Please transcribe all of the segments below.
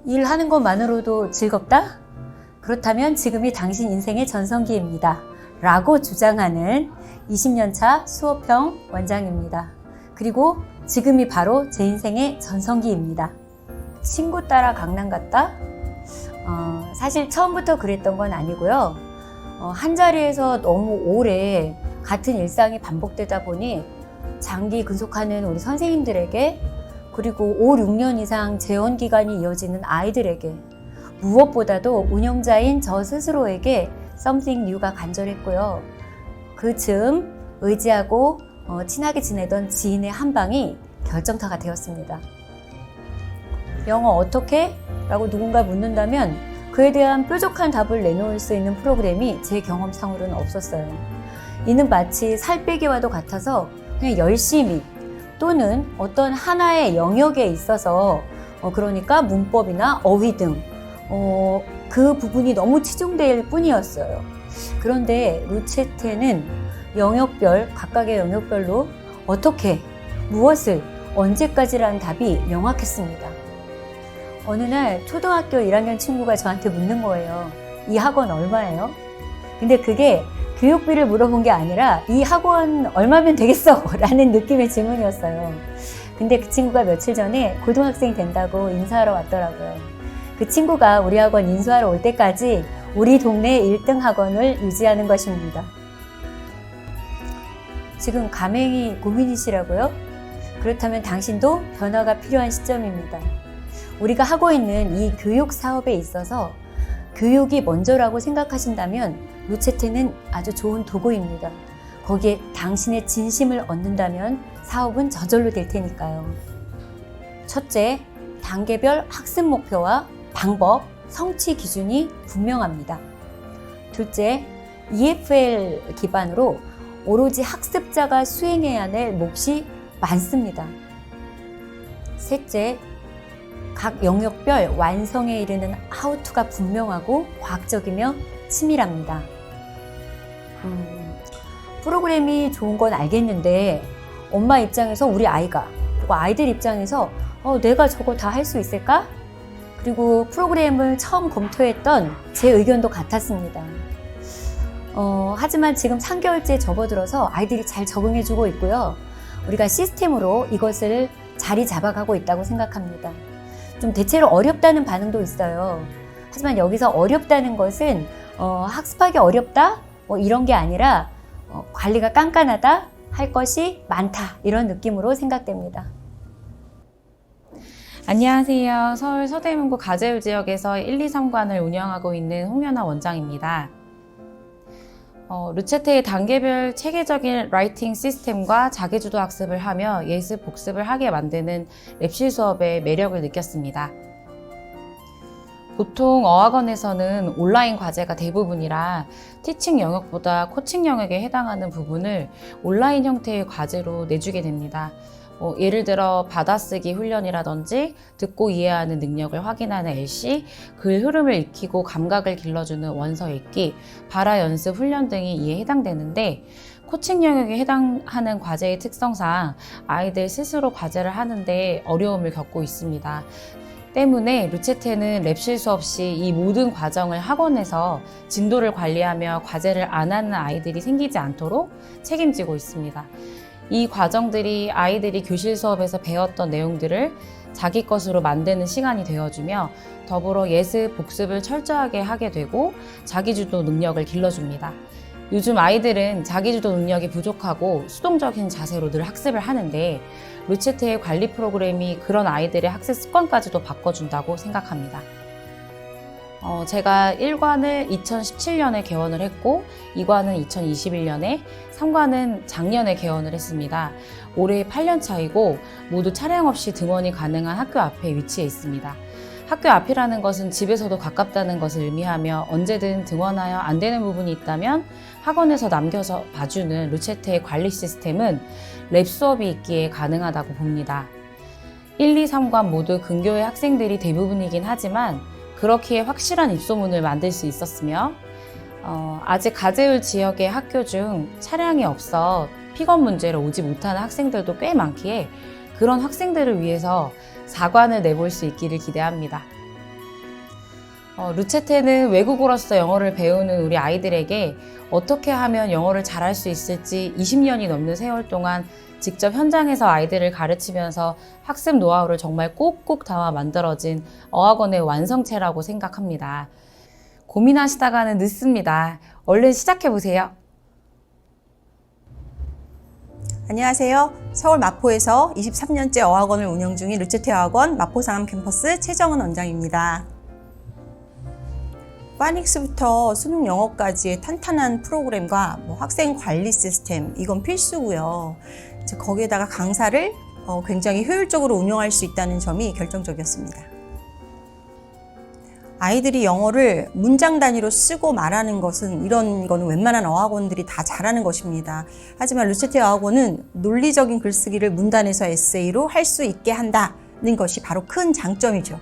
일하는 것만으로도 즐겁다? 그렇다면 지금이 당신 인생의 전성기입니다. 라고 주장하는 20년차 수호평 원장입니다. 그리고 지금이 바로 제 인생의 전성기입니다. 친구 따라 강남 갔다? 사실 처음부터 그랬던 건 아니고요. 한자리에서 너무 오래 같은 일상이 반복되다 보니 장기 근속하는 우리 선생님들에게, 그리고 5, 6년 이상 재원 기간이 이어지는 아이들에게, 무엇보다도 운영자인 저 스스로에게 something new가 간절했고요. 그 즈음 의지하고 친하게 지내던 지인의 한 방이 결정타가 되었습니다. 영어 어떻게? 라고 누군가 묻는다면 그에 대한 뾰족한 답을 내놓을 수 있는 프로그램이 제 경험상으로는 없었어요. 이는 마치 살 빼기와도 같아서 그냥 열심히, 또는 어떤 하나의 영역에 있어서 그러니까 문법이나 어휘 등 그 부분이 너무 치중될 뿐이었어요. 그런데 루체테는 각각의 영역별로 어떻게, 무엇을, 언제까지라는 답이 명확했습니다. 어느 날 초등학교 1학년 친구가 저한테 묻는 거예요. 이 학원 얼마예요? 근데 그게 교육비를 물어본 게 아니라 이 학원 얼마면 되겠어? 라는 느낌의 질문이었어요. 근데 그 친구가 며칠 전에 고등학생 된다고 인사하러 왔더라고요. 그 친구가 우리 학원 인수하러 올 때까지 우리 동네 1등 학원을 유지하는 것입니다. 지금 가맹이 고민이시라고요? 그렇다면 당신도 변화가 필요한 시점입니다. 우리가 하고 있는 이 교육 사업에 있어서 교육이 먼저라고 생각하신다면 루체테는 아주 좋은 도구입니다. 거기에 당신의 진심을 얻는다면 사업은 저절로 될 테니까요. 첫째, 단계별 학습 목표와 방법, 성취 기준이 분명합니다. 둘째, EFL 기반으로 오로지 학습자가 수행해야 할 몫이 많습니다. 셋째, 각 영역별 완성에 이르는 하우투가 분명하고 과학적이며 치밀합니다. 프로그램이 좋은 건 알겠는데 엄마 입장에서 우리 아이가, 그리고 아이들 입장에서 내가 저거 다 할 수 있을까? 그리고 프로그램을 처음 검토했던 제 의견도 같았습니다. 하지만 지금 3개월째 접어들어서 아이들이 잘 적응해주고 있고요. 우리가 시스템으로 이것을 자리 잡아가고 있다고 생각합니다. 좀 대체로 어렵다는 반응도 있어요. 하지만 여기서 어렵다는 것은 학습하기 어렵다? 이런 게 아니라 관리가 깐깐하다? 할 것이 많다. 이런 느낌으로 생각됩니다. 안녕하세요. 서울 서대문구 가재울 지역에서 1, 2, 3관을 운영하고 있는 홍연아 원장입니다. 루체테의 단계별 체계적인 라이팅 시스템과 자기주도 학습을 하며 예습 복습을 하게 만드는 랩실 수업의 매력을 느꼈습니다. 보통 어학원에서는 온라인 과제가 대부분이라 티칭 영역보다 코칭 영역에 해당하는 부분을 온라인 형태의 과제로 내주게 됩니다. 예를 들어 받아쓰기 훈련이라든지 듣고 이해하는 능력을 확인하는 LC, 글 흐름을 익히고 감각을 길러주는 원서 읽기, 발화 연습 훈련 등이 이에 해당되는데, 코칭 영역에 해당하는 과제의 특성상 아이들 스스로 과제를 하는데 어려움을 겪고 있습니다. 때문에 루체테는 랩실 수업 시 이 모든 과정을 학원에서 진도를 관리하며 과제를 안 하는 아이들이 생기지 않도록 책임지고 있습니다. 이 과정들이 아이들이 교실 수업에서 배웠던 내용들을 자기 것으로 만드는 시간이 되어주며 더불어 예습, 복습을 철저하게 하게 되고 자기주도 능력을 길러줍니다. 요즘 아이들은 자기주도 능력이 부족하고 수동적인 자세로 늘 학습을 하는데 루체테의 관리 프로그램이 그런 아이들의 학습 습관까지도 바꿔준다고 생각합니다. 제가 1관을 2017년에 개원을 했고 2관은 2021년에, 3관은 작년에 개원을 했습니다. 올해 8년 차이고 모두 차량 없이 등원이 가능한 학교 앞에 위치해 있습니다. 학교 앞이라는 것은 집에서도 가깝다는 것을 의미하며 언제든 등원하여 안 되는 부분이 있다면 학원에서 남겨서 봐주는 루체테의 관리 시스템은 랩 수업이 있기에 가능하다고 봅니다. 1, 2, 3관 모두 근교의 학생들이 대부분이긴 하지만 그렇기에 확실한 입소문을 만들 수 있었으며 아직 가재울 지역의 학교 중 차량이 없어 픽업 문제로 오지 못하는 학생들도 꽤 많기에 그런 학생들을 위해서 4관을 내볼 수 있기를 기대합니다. 루체테는 외국어로서 영어를 배우는 우리 아이들에게 어떻게 하면 영어를 잘할 수 있을지 20년이 넘는 세월 동안 직접 현장에서 아이들을 가르치면서 학습 노하우를 정말 꼭꼭 담아 만들어진 어학원의 완성체라고 생각합니다. 고민하시다가는 늦습니다. 얼른 시작해보세요. 안녕하세요. 서울 마포에서 23년째 어학원을 운영 중인 루체테 어학원 마포상암 캠퍼스 최정은 원장입니다. 파닉스부터 수능 영어까지의 탄탄한 프로그램과 학생 관리 시스템, 이건 필수고요. 거기에다가 강사를 굉장히 효율적으로 운영할 수 있다는 점이 결정적이었습니다. 아이들이 영어를 문장 단위로 쓰고 말하는 것은 이런 거는 웬만한 어학원들이 다 잘하는 것입니다. 하지만 루체테 어학원은 논리적인 글쓰기를 문단에서 에세이로 할 수 있게 한다는 것이 바로 큰 장점이죠.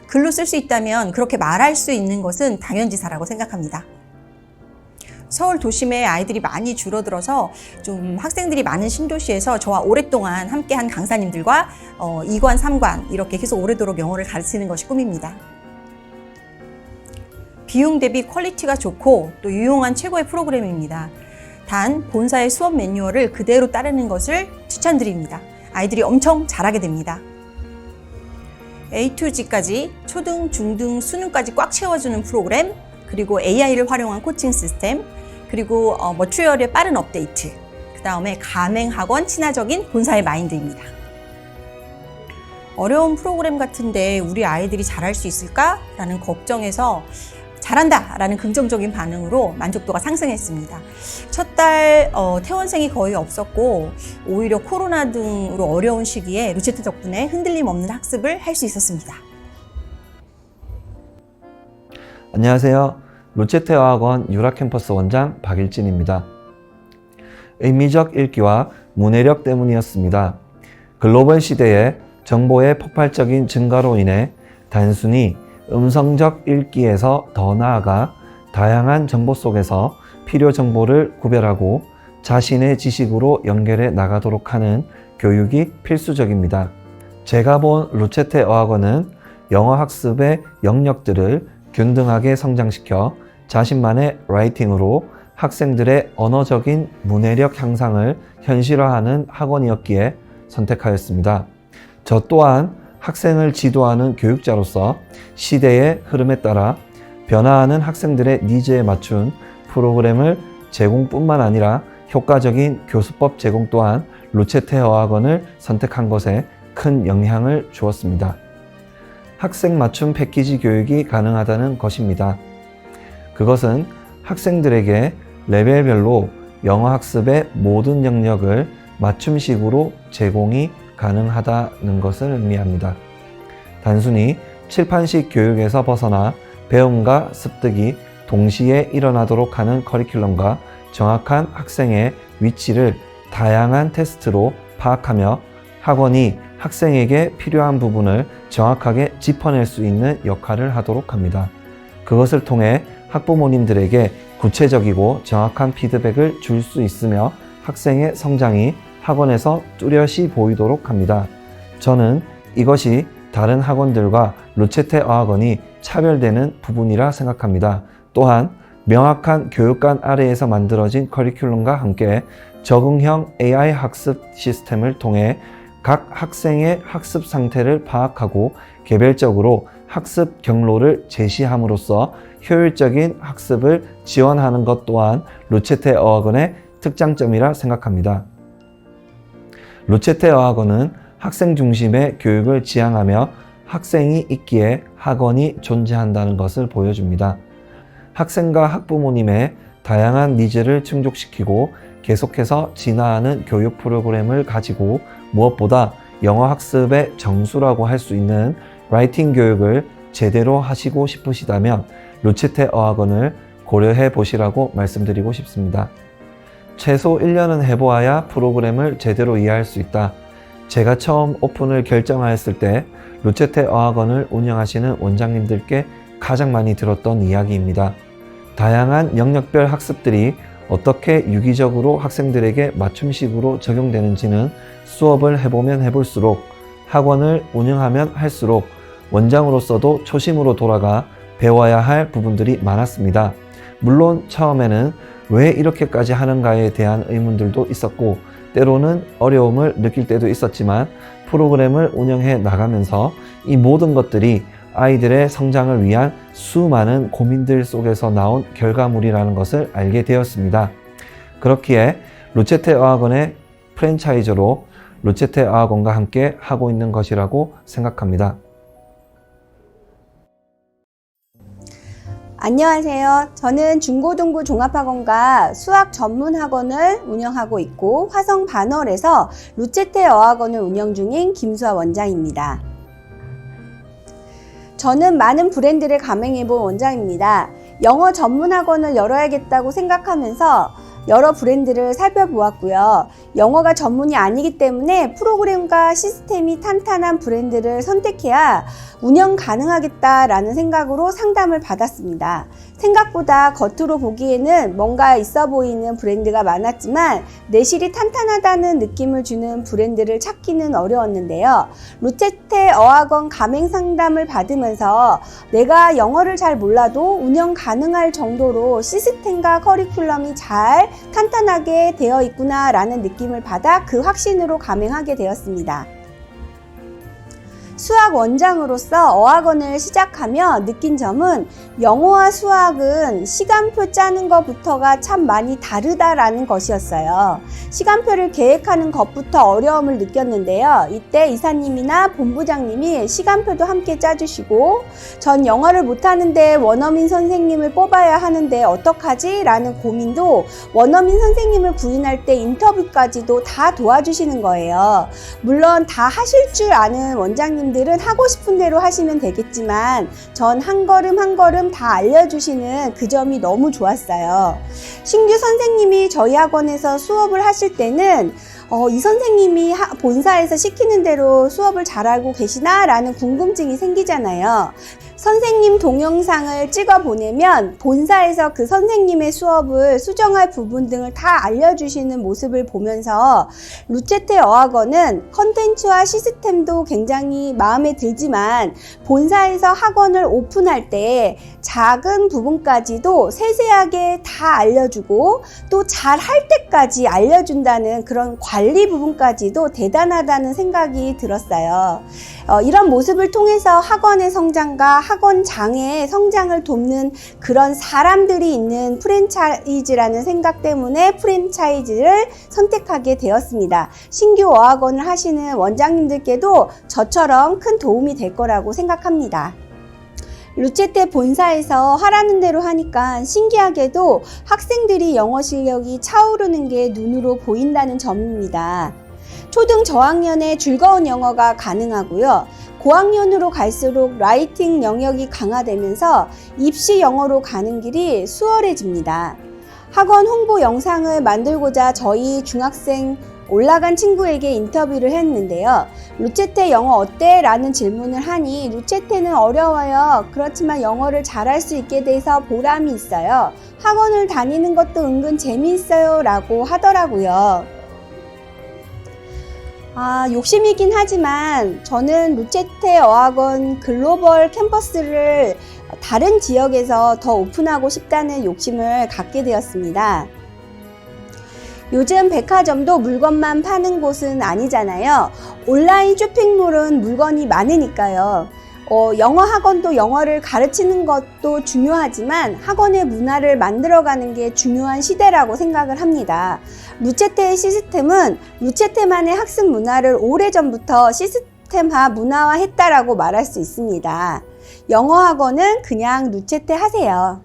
글로 쓸 수 있다면 그렇게 말할 수 있는 것은 당연지사라고 생각합니다. 서울 도심에 아이들이 많이 줄어들어서 좀 학생들이 많은 신도시에서 저와 오랫동안 함께한 강사님들과 2관, 3관 이렇게 계속 오래도록 영어를 가르치는 것이 꿈입니다. 비용 대비 퀄리티가 좋고 또 유용한 최고의 프로그램입니다. 단 본사의 수업 매뉴얼을 그대로 따르는 것을 추천드립니다. 아이들이 엄청 잘하게 됩니다. A to G까지 초등, 중등, 수능까지 꽉 채워주는 프로그램, 그리고 AI를 활용한 코칭 시스템, 그리고 머추얼의 빠른 업데이트, 그 다음에 가맹학원 친화적인 본사의 마인드입니다. 어려운 프로그램 같은데 우리 아이들이 잘할 수 있을까라는 걱정에서 잘한다 라는 긍정적인 반응으로 만족도가 상승했습니다. 첫 달 퇴원생이 거의 없었고 오히려 코로나 등으로 어려운 시기에 루체테 덕분에 흔들림 없는 학습을 할 수 있었습니다. 안녕하세요. 루체테 어학원 유라캠퍼스 원장 박일진입니다. 의미적 읽기와 문해력 때문이었습니다. 글로벌 시대에 정보의 폭발적인 증가로 인해 단순히 음성적 읽기에서 더 나아가 다양한 정보 속에서 필요 정보를 구별하고 자신의 지식으로 연결해 나가도록 하는 교육이 필수적입니다. 제가 본 루체테 어학원은 영어 학습의 영역들을 균등하게 성장시켜 자신만의 라이팅으로 학생들의 언어적인 문해력 향상을 현실화하는 학원이었기에 선택하였습니다. 저 또한 학생을 지도하는 교육자로서 시대의 흐름에 따라 변화하는 학생들의 니즈에 맞춘 프로그램을 제공뿐만 아니라 효과적인 교수법 제공 또한 루체테 어학원을 선택한 것에 큰 영향을 주었습니다. 학생 맞춤 패키지 교육이 가능하다는 것입니다. 그것은 학생들에게 레벨별로 영어 학습의 모든 영역을 맞춤식으로 제공이 가능하다는 것을 의미합니다. 단순히 칠판식 교육에서 벗어나 배움과 습득이 동시에 일어나도록 하는 커리큘럼과 정확한 학생의 위치를 다양한 테스트로 파악하며 학원이 학생에게 필요한 부분을 정확하게 짚어낼 수 있는 역할을 하도록 합니다. 그것을 통해 학부모님들에게 구체적이고 정확한 피드백을 줄 수 있으며 학생의 성장이 학원에서 뚜렷이 보이도록 합니다. 저는 이것이 다른 학원들과 루체테 어학원이 차별되는 부분이라 생각합니다. 또한 명확한 교육관 아래에서 만들어진 커리큘럼과 함께 적응형 AI 학습 시스템을 통해 각 학생의 학습 상태를 파악하고 개별적으로 학습 경로를 제시함으로써 효율적인 학습을 지원하는 것 또한 루체테 어학원의 특장점이라 생각합니다. 루체테 어학원은 학생 중심의 교육을 지향하며 학생이 있기에 학원이 존재한다는 것을 보여줍니다. 학생과 학부모님의 다양한 니즈를 충족시키고 계속해서 진화하는 교육 프로그램을 가지고 무엇보다 영어 학습의 정수라고 할 수 있는 라이팅 교육을 제대로 하시고 싶으시다면 루체테 어학원을 고려해 보시라고 말씀드리고 싶습니다. 최소 1년은 해보아야 프로그램을 제대로 이해할 수 있다. 제가 처음 오픈을 결정하였을 때 루체테 어학원을 운영하시는 원장님들께 가장 많이 들었던 이야기입니다. 다양한 영역별 학습들이 어떻게 유기적으로 학생들에게 맞춤식으로 적용되는지는 수업을 해보면 해볼수록 학원을 운영하면 할수록 원장으로서도 초심으로 돌아가 배워야 할 부분들이 많았습니다. 물론 처음에는 왜 이렇게까지 하는가에 대한 의문들도 있었고 때로는 어려움을 느낄 때도 있었지만 프로그램을 운영해 나가면서 이 모든 것들이 아이들의 성장을 위한 수많은 고민들 속에서 나온 결과물이라는 것을 알게 되었습니다. 그렇기에 루체테 어학원의 프랜차이저로 루체테 어학원과 함께 하고 있는 것이라고 생각합니다. 안녕하세요. 저는 중고등부 종합학원과 수학 전문학원을 운영하고 있고 화성 반월에서 루체테 어학원을 운영 중인 김수아 원장입니다. 저는 많은 브랜드를 가맹해본 원장입니다. 영어 전문학원을 열어야겠다고 생각하면서 여러 브랜드를 살펴보았고요. 영어가 전문이 아니기 때문에 프로그램과 시스템이 탄탄한 브랜드를 선택해야 운영 가능하겠다라는 생각으로 상담을 받았습니다. 생각보다 겉으로 보기에는 뭔가 있어 보이는 브랜드가 많았지만 내실이 탄탄하다는 느낌을 주는 브랜드를 찾기는 어려웠는데요. 루체테 어학원 가맹 상담을 받으면서 내가 영어를 잘 몰라도 운영 가능할 정도로 시스템과 커리큘럼이 잘 탄탄하게 되어 있구나 라는 느낌을 받아 그 확신으로 가맹하게 되었습니다. 수학 원장으로서 어학원을 시작하며 느낀 점은 영어와 수학은 시간표 짜는 것부터가 참 많이 다르다라는 것이었어요. 시간표를 계획하는 것부터 어려움을 느꼈는데요. 이때 이사님이나 본부장님이 시간표도 함께 짜주시고 전 영어를 못하는데 원어민 선생님을 뽑아야 하는데 어떡하지? 라는 고민도 원어민 선생님을 구인할 때 인터뷰까지도 다 도와주시는 거예요. 물론 다 하실 줄 아는 원장님 들은 하고 싶은 대로 하시면 되겠지만 전 한 걸음 한 걸음 다 알려주시는 그 점이 너무 좋았어요. 신규 선생님이 저희 학원에서 수업을 하실 때는 이 선생님이 본사에서 시키는 대로 수업을 잘 알고 계시나? 라는 궁금증이 생기잖아요. 선생님 동영상을 찍어 보내면 본사에서 그 선생님의 수업을 수정할 부분 등을 다 알려주시는 모습을 보면서 루체테 어학원은 컨텐츠와 시스템도 굉장히 마음에 들지만 본사에서 학원을 오픈할 때 작은 부분까지도 세세하게 다 알려주고 또 잘 할 때까지 알려준다는 그런 관리 부분까지도 대단하다는 생각이 들었어요. 이런 모습을 통해서 학원의 성장과 학원장의 성장을 돕는 그런 사람들이 있는 프랜차이즈라는 생각 때문에 프랜차이즈를 선택하게 되었습니다. 신규 어학원을 하시는 원장님들께도 저처럼 큰 도움이 될 거라고 생각합니다. 루체테 본사에서 하라는 대로 하니까 신기하게도 학생들이 영어 실력이 차오르는 게 눈으로 보인다는 점입니다. 초등 저학년에 즐거운 영어가 가능하고요. 고학년으로 갈수록 라이팅 영역이 강화되면서 입시 영어로 가는 길이 수월해집니다. 학원 홍보 영상을 만들고자 저희 중학생 올라간 친구에게 인터뷰를 했는데요. 루체테 영어 어때? 라는 질문을 하니 루체테는 어려워요. 그렇지만 영어를 잘할 수 있게 돼서 보람이 있어요. 학원을 다니는 것도 은근 재미있어요. 라고 하더라고요. 욕심이긴 하지만 저는 루체테 어학원 글로벌 캠퍼스를 다른 지역에서 더 오픈하고 싶다는 욕심을 갖게 되었습니다. 요즘 백화점도 물건만 파는 곳은 아니잖아요. 온라인 쇼핑몰은 물건이 많으니까요. 영어 학원도 영어를 가르치는 것도 중요하지만 학원의 문화를 만들어가는 게 중요한 시대라고 생각을 합니다. 루체테의 시스템은 루체테만의 학습 문화를 오래전부터 시스템화 문화화했다라고 말할 수 있습니다. 영어 학원은 그냥 루체테 하세요.